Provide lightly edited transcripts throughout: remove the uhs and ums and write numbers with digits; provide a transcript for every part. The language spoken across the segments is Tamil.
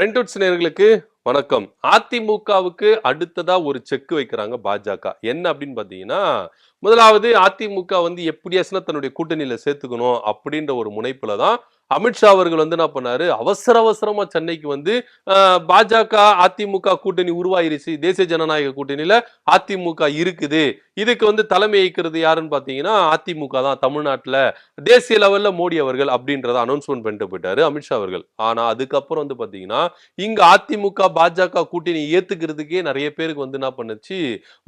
பிரிண்டவுட்ஸ் நேயர்களுக்கு வணக்கம். அதிமுகவுக்கு அடுத்ததா ஒரு செக் வைக்கிறாங்க பாஜக. என்ன அப்படின்னு பாத்தீங்கன்னா, முதலாவது அதிமுக வந்து எப்படியாச்சுனா தன்னுடைய கூட்டணியில சேர்த்துக்கணும் அப்படின்ற ஒரு முனைப்புல தான் அமித்ஷா அவர்கள் வந்து என்ன பண்ணாரு, அவசர அவசரமா சென்னைக்கு வந்து பாஜக அதிமுக கூட்டணி உருவாயிருச்சு. தேசிய ஜனநாயக கூட்டணியில அதிமுக இருக்குது. இதுக்கு வந்து தலைமை ஏற்கிறது யாருன்னு பாத்தீங்கன்னா அதிமுக தான் தமிழ்நாட்டுல. தேசிய லெவல்ல மோடி அவர்கள் அப்படின்றத அனௌன்ஸ்மெண்ட் பண்ணிட்டு போயிட்டாரு அமித்ஷா அவர்கள். ஆனா அதுக்கப்புறம் வந்து பாத்தீங்கன்னா இங்க அதிமுக பாஜக கூட்டணி ஏத்துக்கிறதுக்கே நிறைய பேருக்கு வந்து என்ன பண்ணுச்சு,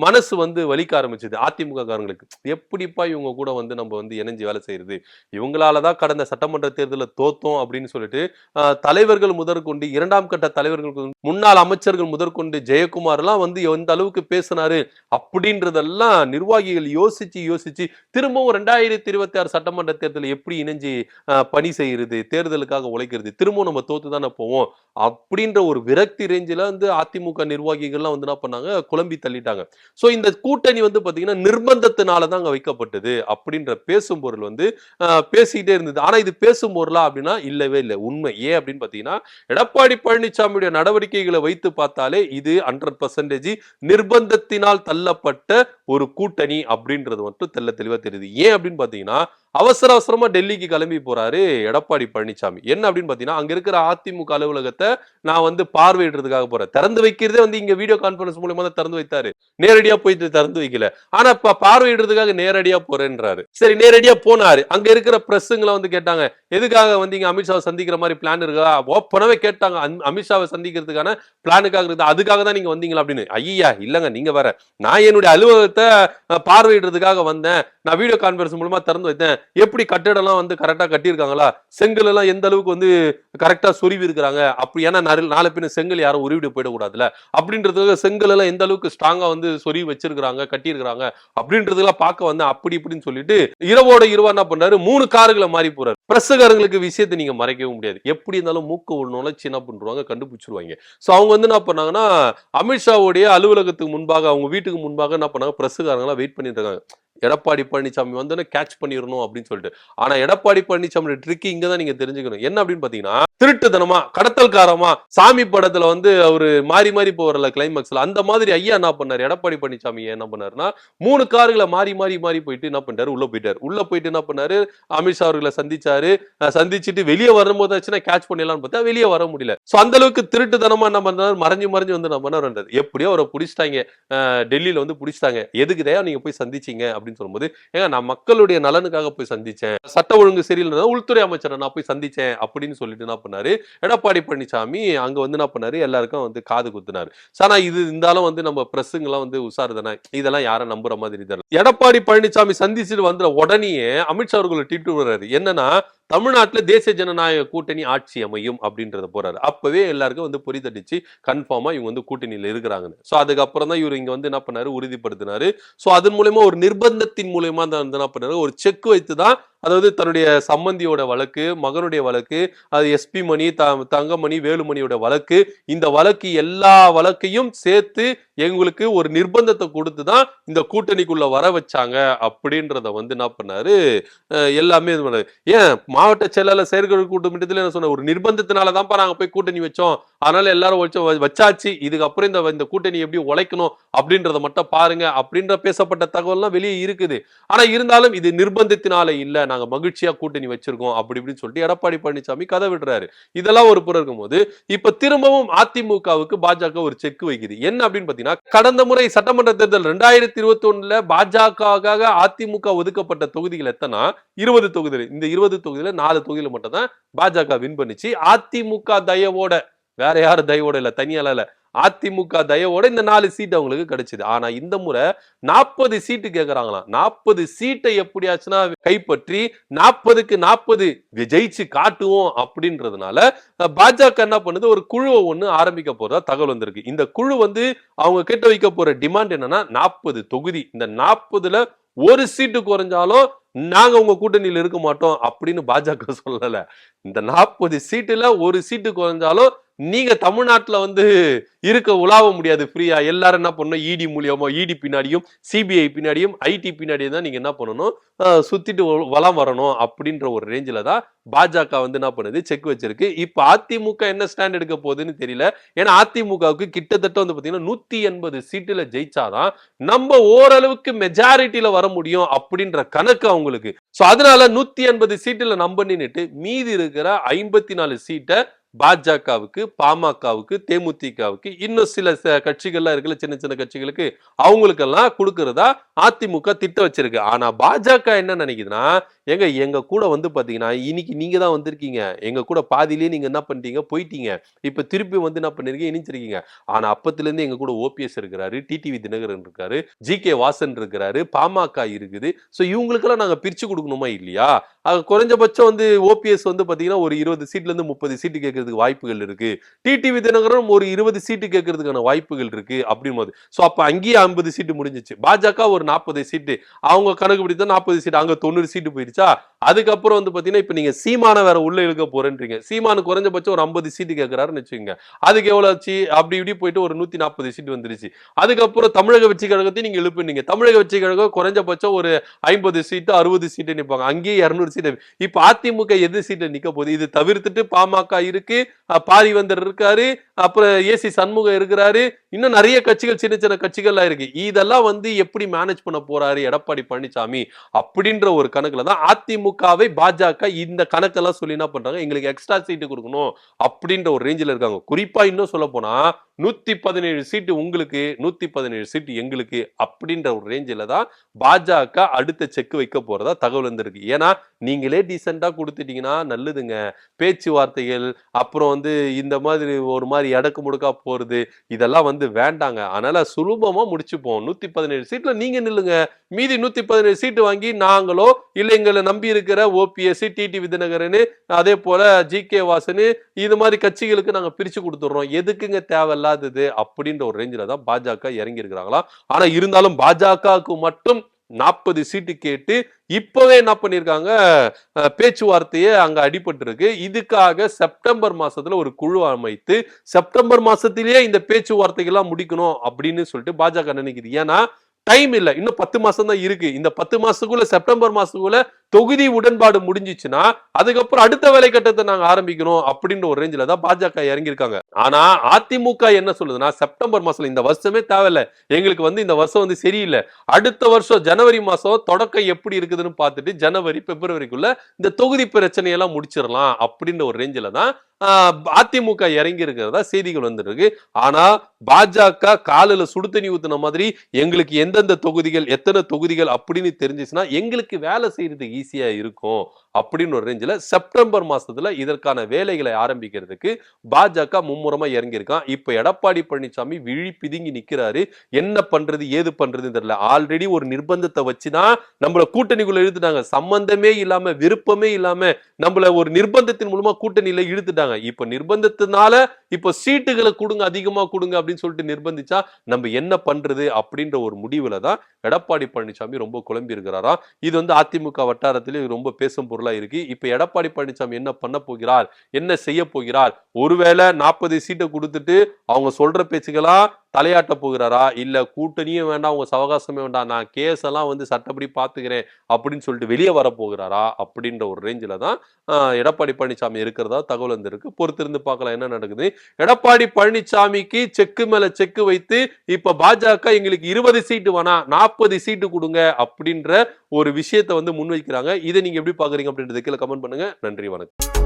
மனசு வந்து வலிக்க ஆரம்பிச்சது அதிமுக காரங்களுக்கு. எப்படிப்பா இவங்க கூட வந்து நம்ம வந்து இணைஞ்சு வேலை செய்யறது, இவங்களாலதான் கடந்த சட்டமன்ற தேர்தலில் தோத்தோம் அப்படின்னு சொல்லிட்டு தலைவர்கள் முதற்கொண்டு இரண்டாம் கட்ட தலைவர்கள் முன்னாள் அமைச்சர்கள் முதற்கொண்டு ஜெயக்குமார் எல்லாம் வந்து எந்த அளவுக்கு பேசினாரு அப்படின்றதெல்லாம் நிர்வாகிகள் யோசிச்சு யோசிச்சு திரும்பவும் 2026 சட்டமன்ற தேர்தலில் எப்படி இணைஞ்சு பணி செய்யறது, தேர்தலுக்காக உழைக்கிறது, திரும்பவும் நம்ம தோத்து தானே போவோம் அப்படின்ற ஒரு விரக்தி ரேஞ்சில வந்து அதிமுக நிர்வாகிகள்லாம் வந்து என்ன பண்ணாங்க, குழம்பி தள்ளிட்டாங்க. சோ இந்த கூட்டணி வந்து பாத்தீங்கன்னா நிர்பந்தத்தினால தான் அங்க வைக்கப்பட்டது அப்படின்ற பேசும் பொருள் வந்து பேசிக்கிட்டே இருந்தது. ஆனா இது பேசும் பொருளா அப்படின்னா இல்லவே இல்லை. உண்மை ஏன் அப்படின்னு பாத்தீங்கன்னா, எடப்பாடி பழனிசாமியுடைய நடவடிக்கைகளை வைத்து பார்த்தாலே இது 100% நிர்பந்தத்தினால் தள்ளப்பட்ட ஒரு கூட்டணி அப்படின்றது மட்டும் தெல்ல தெளிவா தெரியுது. ஏன் அப்படின்னு பாத்தீங்கன்னா, அவசர அவசரமா டெல்லிக்கு கிளம்பி போறாரு எடப்பாடி பழனிசாமி. என்ன அப்படின்னு பாத்தீங்கன்னா, அங்க இருக்கிற அதிமுக அலுவலகத்தை நான் வந்து பார்வையிடுறதுக்காக போறேன். திறந்து வைக்கிறதே வந்து இங்க வீடியோ கான்பரன்ஸ் மூலமா தான் திறந்து வைத்தாரு. நேரடியா போயிட்டு திறந்து வைக்கல. ஆனா பார்வையிடுறதுக்காக நேரடியா போறேன்றாரு. சரி, நேரடியா போனாரு. அங்க இருக்கிற பிரஸ்ஸுங்களை வந்து கேட்டாங்க, எதுக்காக வந்து இங்க அமித்ஷாவை சந்திக்கிற மாதிரி பிளான் இருக்கா? ஓப்பனாவே கேட்டாங்க. அமித்ஷாவை சந்திக்கிறதுக்கான பிளானுக்காக இருக்கு, அதுக்காக தான் நீங்க வந்தீங்களா அப்படின்னு. ஐயா இல்லங்க, நீங்க வேற. நான் என்னுடைய அலுவலகத்தை பார்வையிடுறதுக்காக வந்தேன். நான் வீடியோ கான்பரன்ஸ் மூலமா திறந்து வைத்தேன். எப்படி கட்டிடம்லாம் வந்து கரெக்டா கட்டியிருக்காங்களா, செங்கல் எல்லாம் எந்த அளவுக்கு வந்து கரெக்டா சொருவி இருக்கிறாங்க, அப்படி ஏன்னா நாலு பின்ன செங்கல் யாரும் உருவிட்டு போயிடக்கூடாதுல அப்படின்றதுக்காக செங்கல் எல்லாம் எந்த அளவுக்கு ஸ்ட்ராங்கா வந்து சொருவி வச்சிருக்காங்க, கட்டியிருக்காங்க அப்படின்றதெல்லாம் பார்க்க வந்து அப்படி இப்படின்னு சொல்லிட்டு இரவோட இரவா என்ன பண்றாரு, 3 கார்களை மாறி போறாரு. பிரஸ்ஸுக்காரங்களுக்கு விஷயத்தை நீங்க மறைக்கவும் முடியாது. எப்படி இருந்தாலும் மூக்க ஒரு நுழைச்சு என்ன பண்றாங்க, கண்டுபிடிச்சிருவாங்க. சோ அவங்க வந்து என்ன பண்ணாங்கன்னா, அமித்ஷாவுடைய அலுவலகத்துக்கு முன்பாக, அவங்க வீட்டுக்கு முன்பாக என்ன பண்ணாங்க, பிரஸ்ஸுக்காரங்க எல்லாம் வெயிட் பண்ணிட்டு இருக்காங்க. எடப்பாடி பழனிசாமி வந்து கேட்ச் பண்ணிடணும் அப்படின்னு சொல்லிட்டு. ஆனா எடப்பாடி பழனிசாமி ட்ரிக் இங்கதான் நீங்க தெரிஞ்சுக்கணும். என்ன அப்படின்னு பாத்தீங்கன்னா, திருட்டுத்தனமா கடத்தல்காரமா சாமி படத்துல வந்து அவரு மாறி மாறி போறல கிளைமாக்ஸ்ல, அந்த மாதிரி ஐயா என்ன பண்ணாரு, எடப்பாடி பழனிசாமி என்ன பண்ணாருன்னா 3 கார்களை மாறி மாறி மாறி போயிட்டு என்ன பண்ணாரு, உள்ள போயிட்டாரு. உள்ள போயிட்டு என்ன பண்ணாரு, அமித்ஷா அவர்களை சந்திச்சாரு. சந்திச்சுட்டு வெளியே வரும்போது கேட்ச் பண்ணிடலாம்னு பார்த்தா வெளியே வர முடியல. சோ அந்த அளவுக்கு திருட்டுத்தனமா என்ன பண்ணாரு, மறைஞ்சு மறைஞ்சு வந்து என்ன பண்ணாரு, எப்படியோ அவரை பிடிச்சிட்டாங்க. டெல்லியில வந்து பிடிச்சிட்டாங்க. எதுக்குதே நீங்க போய் சந்திச்சீங்க அப்படின்னு சொல்லும்போது, ஏங்க நான் மக்களுடைய நலனுக்காக போய் சந்திச்சேன், சட்ட ஒழுங்கு சரியில்லை, உள்துறை அமைச்சரை நான் போய் சந்திச்சேன் அப்படின்னு சொல்லிட்டு என்ன பண்ணாரு எடப்பாடி பழனிசாமி அங்க வந்து என்ன பண்ணாரு, எல்லாருக்கும் வந்து காது குத்துனாரு. ஆனா இது இருந்தாலும் வந்து நம்ம பிரஸ்ஸுங்கெல்லாம் வந்து உஷாரு தானே, இதெல்லாம் யாரும் நம்புற மாதிரி தெரியல. எடப்பாடி பழனிசாமி சந்திச்சுட்டு வந்த உடனே அமித்ஷா அவர்களை திட்டு வர்றாரு. என்னன்னா, தமிழ்நாட்டுல தேசிய ஜனநாயக கூட்டணி ஆட்சி அமையும் அப்படின்றத போறாரு. அப்பவே எல்லாருக்கும் வந்து பொறித்தடிச்சு கன்ஃபார்மா இவங்க வந்து கூட்டணியில இருக்கிறாங்கன்னு. சோ அதுக்கப்புறம் தான் இவர் இங்க வந்து என்ன பண்ணாரு, உறுதிப்படுத்தினாரு. சோ அதன் மூலமா ஒரு நிர்பந்தத்தின் மூலமா தான் வந்து என்ன பண்ணாரு, ஒரு செக் வைத்து தான், அதாவது தன்னுடைய சம்பந்தியோட வழக்கு, மகனுடைய வழக்கு, அது எஸ்பி மணி, தங்கமணி, வேலுமணியோட வழக்கு, இந்த வழக்கு எல்லா வழக்கையும் சேர்த்து எங்களுக்கு ஒரு நிர்பந்தத்தை கொடுத்துதான் இந்த கூட்டணிக்குள்ள வர வச்சாங்க அப்படின்றத வந்து என்ன பண்ணாரு, எல்லாமே இது பண்ணாரு. ஏன் மாவட்ட செயலாளர் செயற்குழு கூட்டத்தில் என்ன சொன்ன, ஒரு நிர்பந்தத்தினாலதான்ப்பா நாங்க போய் கூட்டணி வச்சோம், அதனால எல்லாரும் வச்சாச்சு, இதுக்கப்புறம் இந்த கூட்டணி எப்படி உழைக்கணும் அப்படின்றத மட்டும் பாருங்க அப்படின்ற பேசப்பட்ட தகவல்லாம் வெளியே இருக்குது. ஆனா இருந்தாலும் இது நிர்பந்தத்தினால இல்ல, நாங்க மகிழ்ச்சியா கூட்டணி வச்சிருக்கோம் அப்படி இப்படின்னு சொல்லிட்டு எடப்பாடி பழனிசாமி கதை விடுறாரு. இதெல்லாம் ஒரு புறம் இருக்கும்போது இப்ப திரும்பவும் அதிமுகவுக்கு பாஜக ஒரு செக் வைக்குது. என்ன அப்படின்னு பாத்தீங்கன்னா, கடந்த முறை சட்டமன்ற தேர்தல் 2021 பாஜக அதிமுக ஒதுக்கப்பட்ட தொகுதிகள் எத்தனை, 20 தொகுதிகள். இந்த 20 தொகுதியில 4 தொகுதியில மட்டும் தான் பாஜக வின் பண்ணிச்சு. அதிமுக தயவோட, வேற யாரும் தயவோட இல்ல, தனியால இல்ல, அதிமுக தயவோட இந்த 4 சீட் அவங்களுக்கு கிடைச்சது. ஆனா இந்த முறை 40 சீட்டு கேக்குறாங்களாம். 40 சீட்டை எப்படியாச்சுன்னா கைப்பற்றி 40க்கு 40 ஜெயிச்சு காட்டுவோம் அப்படின்றதுனால பாஜக என்ன பண்ணுது, ஒரு குழுவை ஒண்ணு ஆரம்பிக்க போறதா தகவல் வந்திருக்கு. இந்த குழு வந்து அவங்க கிட்ட வைக்க போற டிமாண்ட் என்னன்னா 40 தொகுதி. இந்த 40ல ஒரு சீட்டு குறைஞ்சாலும் நாங்க உங்க கூட்டணியில் இருக்க மாட்டோம் அப்படின்னு பாஜக சொல்லல. இந்த 40 சீட்டுல ஒரு சீட்டு குறைஞ்சாலும் நீங்க தமிழ்நாட்டுல வந்து இருக்க உலாவ முடியாது ஃப்ரீயா. எல்லாரும் என்ன பண்ணணும், இடி மூலியமா, இடி பின்னாடியும் சிபிஐ பின்னாடியும் ஐடி பின்னாடியும் தான் நீங்க என்ன பண்ணணும், சுத்திட்டு வலம் வரணும் அப்படின்ற ஒரு ரேஞ்சில தான் பாஜக வந்து என்ன பண்ணுது, செக் வச்சிருக்கு. இப்ப அதிமுக என்ன ஸ்டாண்ட் எடுக்க போகுதுன்னு தெரியல. ஏன்னா அதிமுகவுக்கு கிட்டத்தட்ட வந்து பாத்தீங்கன்னா 180 சீட்டுல ஜெயிச்சாதான் நம்ம ஓரளவுக்கு மெஜாரிட்டியில வர முடியும் அப்படின்ற கணக்கு அவங்களுக்கு. சோ அதனால 180 சீட்டுல நம்ம நின்னுட்டு மீதி இருக்கிற 54 சீட்டை பாஜகவுக்கு, பாமகவுக்கு, தேமுதிகவுக்கு, இன்னும் சில கட்சிகள்லாம் இருக்குல்ல, சின்ன சின்ன கட்சிகளுக்கு அவங்களுக்கெல்லாம் கொடுக்கறதா அதிமுக திட்டம் வச்சிருக்கு. ஆனா பாஜக என்ன நினைக்குதுன்னா, எங்க கூட வந்து பாத்தீங்கன்னா இன்னைக்கு நீங்க தான் வந்திருக்கீங்க, எங்க கூட பாதியிலேயே நீங்க என்ன பண்ணிட்டீங்க, போயிட்டீங்க. இப்ப திருப்பி வந்து என்ன பண்ணிருக்கீங்க, இணைச்சிருக்கீங்க. ஆனா அப்பத்துல இருந்து எங்க கூட ஓபிஎஸ் இருக்கிறாரு, டிடிவி தினகரன் இருக்காரு, ஜி.கே. வாசன் இருக்கிறாரு, பாமக இருக்குது. சோ இவங்களுக்கெல்லாம் நாங்க பிரிச்சு கொடுக்கணுமா இல்லையா? குறைஞ்சபட்சம் வந்து ஓபிஎஸ் வந்து பாத்தீங்கன்னா ஒரு 20 சீட்ல இருந்து 30 சீட்டு கேட்கறதுக்கு வாய்ப்புகள் இருக்கு. டிடிவி தினகரன் ஒரு 20 சீட்டு கேட்கறதுக்கான வாய்ப்புகள் இருக்கு அப்படின்போது, சோ அப்ப அங்கேயே 50 சீட்டு முடிஞ்சிச்சு. பாஜக ஒரு 40 சீட்டு, அவங்க கணக்கு பிடித்தா 40 சீட்டு, அங்க 90 சீட்டு போயிடுச்சா. அதுக்கப்புறம் வந்து பாத்தீங்கன்னா இப்ப நீங்க சீமான வேற உள்ள இழுக்க போறேன்றீங்க. சீமானு குறைஞ்சபட்சம் ஒரு 50 சீட்டு கேட்கிறாருன்னு வச்சுக்கோங்க. அதுக்கு எவ்வளவு ஆச்சு, அப்படி இப்படி போயிட்டு ஒரு 140 சீட்டு வந்துருச்சு. அதுக்கப்புறம் தமிழக வெற்றி கழகத்தையும் நீங்க எழுப்புனீங்க. தமிழக வெற்றி கழகம் குறைஞ்சபட்சம் ஒரு 50 சீட்டு 60 சீட்டு நிப்பாங்க. அங்கேயே 200 சீட்டு. இப்ப அதிமுக எது சீட்டு நிக்க போகுது? இது தவிர்த்துட்டு பாமக இருக்கு, பாரிவந்தர் இருக்காரு, அப்புறம் ஏசி சண்முகம் இருக்கிறாரு, இன்னும் நிறைய கட்சிகள், சின்ன சின்ன கட்சிகள்லாம் இருக்கு. இதெல்லாம் வந்து எப்படி மேனேஜ் பண்ண போறாரு எடப்பாடி பழனிசாமி அப்படின்ற ஒரு கணக்குல தான் அதிமுகவை பாஜக இந்த கணக்கெல்லாம் சொல்லி என்ன பண்றாங்க, எங்களுக்கு எக்ஸ்ட்ரா சீட்டு கொடுக்கணும் அப்படின்ற ஒரு ரேஞ்சில் இருக்காங்க. குறிப்பா இன்னும் சொல்ல போனா 117 சீட்டு உங்களுக்கு, 117 சீட்டு எங்களுக்கு அப்படின்ற ஒரு ரேஞ்சில தான் பாஜக அடுத்த செக் வைக்க போறதா தகவல் வந்திருக்கு. ஏன்னா நீங்களே டீசெண்டா கொடுத்துட்டீங்கன்னா நல்லதுங்க. பேச்சுவார்த்தைகள், அப்புறம் வந்து இந்த மாதிரி ஒரு மாதிரி எடக்கு முடுக்கா போறது, இதெல்லாம் வந்து வேண்டாங்க. அதனால சுலபமா முடிச்சுப்போம். 117 சீட்ல நீங்க நில்லுங்க. மீதி 117 சீட்டு வாங்கி நாங்களோ இல்ல எங்களை நம்பி இருக்கிற ஓபிஎஸ், டிடிவி தினகரன், அதே போல ஜி.கே. வாசன், இது மாதிரி கட்சிகளுக்கு நாங்க பிரிச்சு கொடுத்துடுறோம். எதுக்குங்க தேவையில்லாதது அப்படின்ற ஒரு ரேஞ்சில தான் பாஜக இறங்கி இருக்கிறாங்களா. ஆனா இருந்தாலும் பாஜகவுக்கு மட்டும் 40 சீட்டு கேட்டு இப்பவே என்ன பண்ணிருக்காங்க, பேச்சுவார்த்தையே அங்க அடிபட்டு இருக்கு. இதுக்காக செப்டம்பர் மாசத்துல ஒரு குழு அமைத்து செப்டம்பர் மாசத்திலேயே இந்த பேச்சுவார்த்தைகள்லாம் முடிக்கணும் அப்படின்னு சொல்லிட்டு பாஜக நினைக்குது. ஏன்னா டைம் இல்ல, இன்னும் 10 மாசம் தான் இருக்கு. இந்த 10 மாசத்துக்குள்ள, செப்டம்பர் மாசத்துக்குள்ள தொகுதி உடன்பாடு முடிஞ்சிச்சுன்னா அதுக்கப்புறம் அடுத்த வேலை கட்டத்தை நாங்க ஆரம்பிக்கணும் அப்படின்ற ஒரு ரேஞ்சில தான் பாஜக இறங்கியிருக்காங்க. ஆனா அதிமுக என்ன சொல்லுதுன்னா, செப்டம்பர் மாசம் இந்த வருஷமே தேவையில்ல, எங்களுக்கு வந்து இந்த வருஷம் வந்து சரியில்லை, அடுத்த வருஷம் ஜனவரி மாசம் தொடக்கம் எப்படி இருக்குதுன்னு பார்த்துட்டு ஜனவரி பிப்ரவரிக்குள்ள இந்த தொகுதி பிரச்சனையெல்லாம் முடிச்சிடலாம் அப்படின்ற ஒரு ரேஞ்சில தான் அதிமுக இறங்கி இருக்கிறதா செய்திகள் வந்துருக்கு. ஆனா பாஜக காலில் சுடு தண்ணி ஊத்துன மாதிரி எங்களுக்கு எந்தெந்த தொகுதிகள், எத்தனை தொகுதிகள் அப்படின்னு தெரிஞ்சிச்சுன்னா எங்களுக்கு வேலை செய்யறது ஈஸியா இருக்கும் அப்படின்னு ஒரு ரேஞ்சில செப்டம்பர் மாசத்துல இதற்கான வேலைகளை ஆரம்பிக்கிறதுக்கு பாஜக மும்முரமா இறங்கியிருக்கான். இப்ப எடப்பாடி பழனிசாமி விழி பிதுங்கி நிக்கிறாரு. என்ன பண்றது ஏது பண்றதுன்னு தெரியல. ஆல்ரெடி ஒரு நிர்பந்தத்தை வச்சுதான் நம்மள கூட்டணிக்குள்ள இழுத்துட்டாங்க. சம்பந்தமே இல்லாம, விருப்பமே இல்லாம நம்மள ஒரு நிர்பந்தத்தின் மூலமா கூட்டணியில இழுத்துட்டாங்க. இப்ப நிர்பந்தத்தினால இப்ப சீட்டுகளை கொடுங்க, அதிகமா கொடுங்க அப்படின்னு சொல்லிட்டு நிர்பந்திச்சா நம்ம என்ன பண்றது அப்படின்ற ஒரு முடிவுல தான் எடப்பாடி பழனிசாமி ரொம்ப குழம்பி இருக்கிறாரா. இது வந்து அதிமுக வட்டாரத்திலே ரொம்ப பேசும் பொருளா இருக்கு. இப்ப எடப்பாடி பழனிசாமி என்ன பண்ண போகிறார், என்ன செய்ய போகிறார், ஒருவேளை 40 சீட்டை கொடுத்துட்டு அவங்க சொல்ற பேச்சுகளா தலையாட்ட போகிறாரா, இல்ல கூட்டணியும் வேண்டாம், உங்க சவகாசமே வேண்டாம், நான் கேஸ் எல்லாம் வந்து சட்டப்படி பாத்துக்கிறேன் அப்படின்னு சொல்லிட்டு வெளியே வர போகிறாரா அப்படின்ற ஒரு ரேஞ்சில தான் எடப்பாடி பழனிசாமி இருக்கிறதா தகவல் வந்திருக்கு. பொறுத்திருந்து பார்க்கலாம் என்ன நடக்குது. எடப்பாடி பழனிசாமிக்கு செக்கு மேல செக்கு வைத்து இப்ப பாஜக எங்களுக்கு 20 சீட்டு வேணா 40 சீட்டு கொடுங்க அப்படின்ற ஒரு விஷயத்தை வந்து முன்வைக்கிறாங்க. இதை நீங்க எப்படி பாக்குறீங்க அப்படின்றத கீழே கமெண்ட் பண்ணுங்க. நன்றி, வணக்கம்.